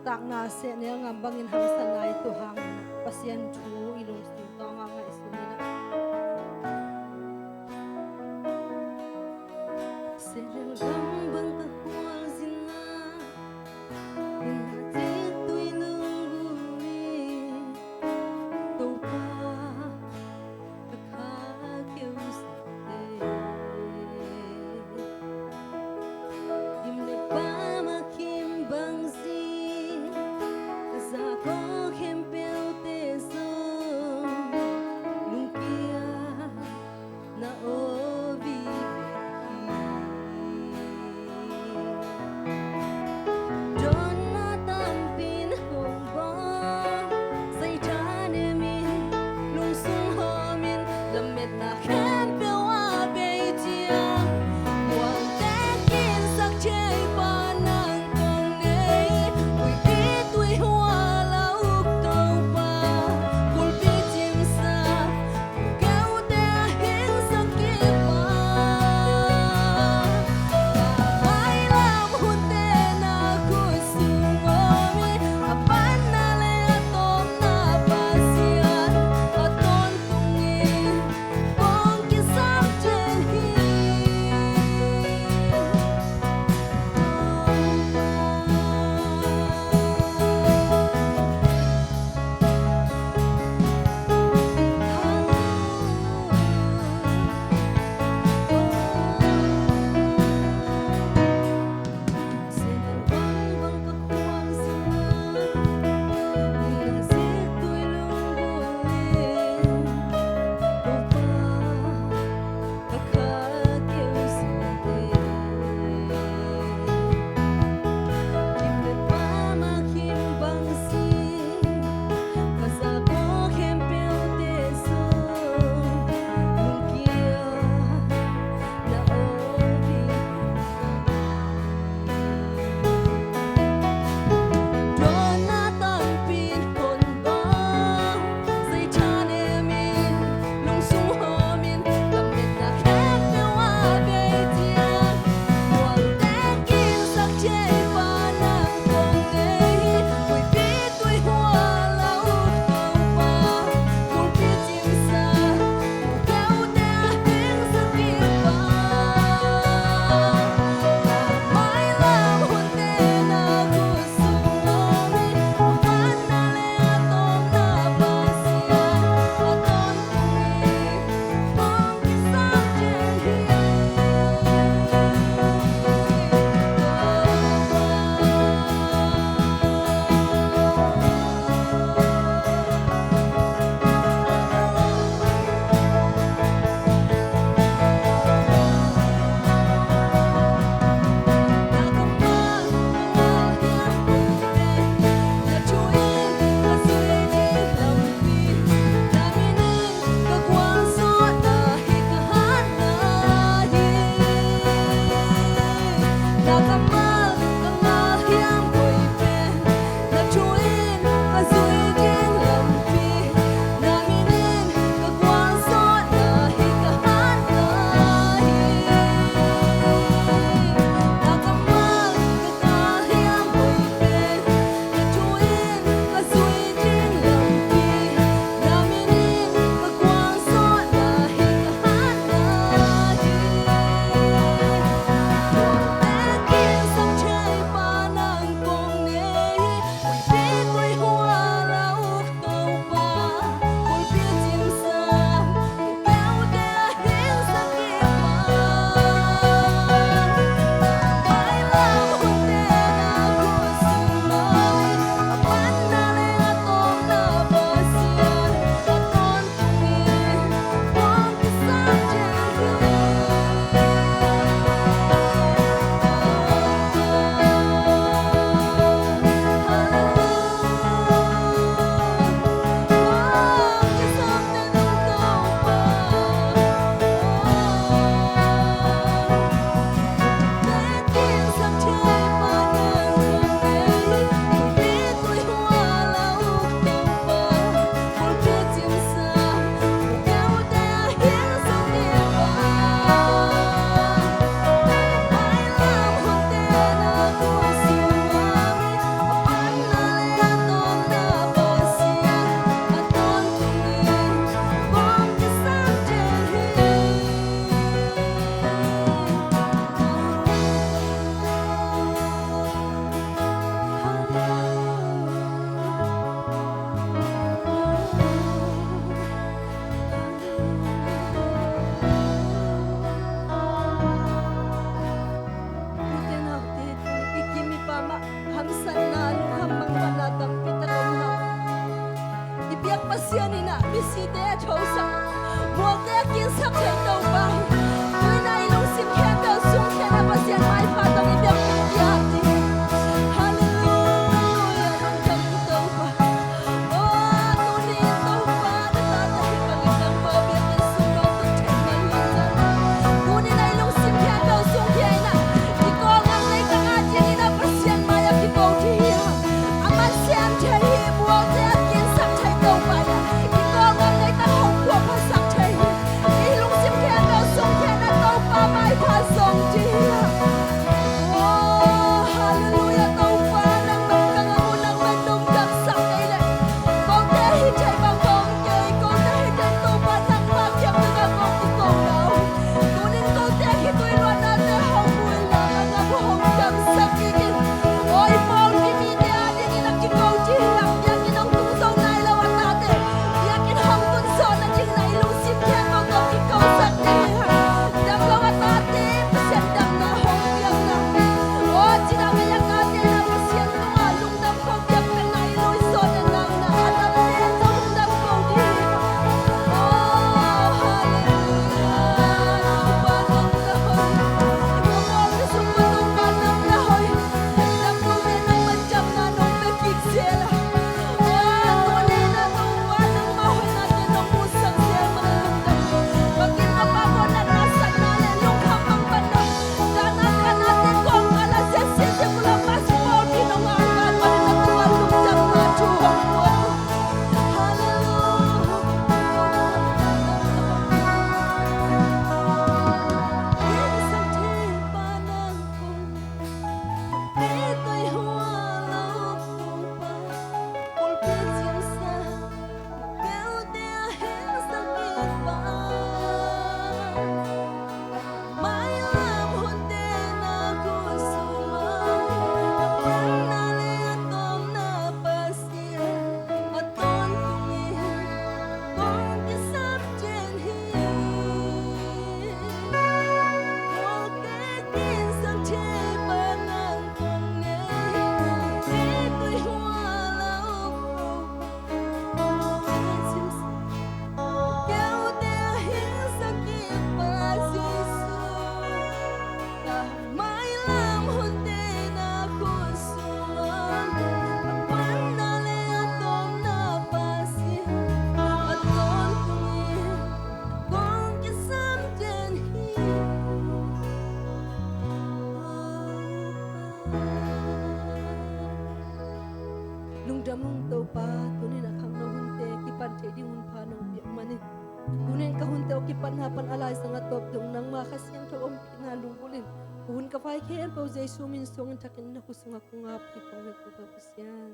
tak na se ne ngam bangin ham sanai tu hang pasien thu ilung sim to nga ngai sumina seleng gam bang ka hual zina ina te tu ilung guri to pa ka kha keu se im le pa ma kim bang zi za ko khem peu te zo pasian ina bisite chosa mo te kin sam thei to ba tui na ilung sim khen to sung khen na pasian mai pa tong i bek ya ti hallelujah tam to ba o tu ni to ba ta ta hi pa ni tam ba bek kin sung no to thei ma lu ta tu ni na ilung sim khen to sung khen na ki ko ngang nei ka a jing ina pasian mai ya ki ko ti ya aman sian thei hi mo te kin sam thei to ba ya ki ko ngang nei ta hong kwa pa sam thei ilung sim khen to sung khen na to pa mai pa song ti ya oh hallelujah to pa nang nong kang amu nang man dong dak sam kai le ko te hi thei ba kong ke ko te hi thei to pa nang ma kyam na ko ki ko nau tu nin ko te hi tui lo na te hong mui la nga bu hong dam sam ki ki oi pol ki mi te a ding ina ki ko ti lam ya ki nong tung so nai la wa ta te ya ki hong tun so na jing na ilung sim khen ko ko ki ko sak te ha dam la wa ta te pasian dam na hong yang na o chi da me ya ka te na pasian ko ma lung dam ko kyam pe na ilung so na nang na atam te so lung dam ko ti oh hallelujah pa nang na hoy mo mo ni sum pa tong pa nang na hoy dam ko me nang man jam na nong pe kik se la oh tu ni na to pa nang ma hoy na te nong mu sang se ma lung dam bagin na pa ko na nasan na le lung kham mang pan na dana kana te kong ala se se se mula pas po ni nong ang kan ma na tuwa lung dam ma chu hong mo lung damong to pa tunin akang na hunte kipan che di hun pa nang biak mani tunin ka hunte o kipan hapan alay sa nga top dong nang makasiyang ka om pinalungkulin hun ka fay kaya pa o jay sumin song takin na kusung ako nga pipang nagpapapasyan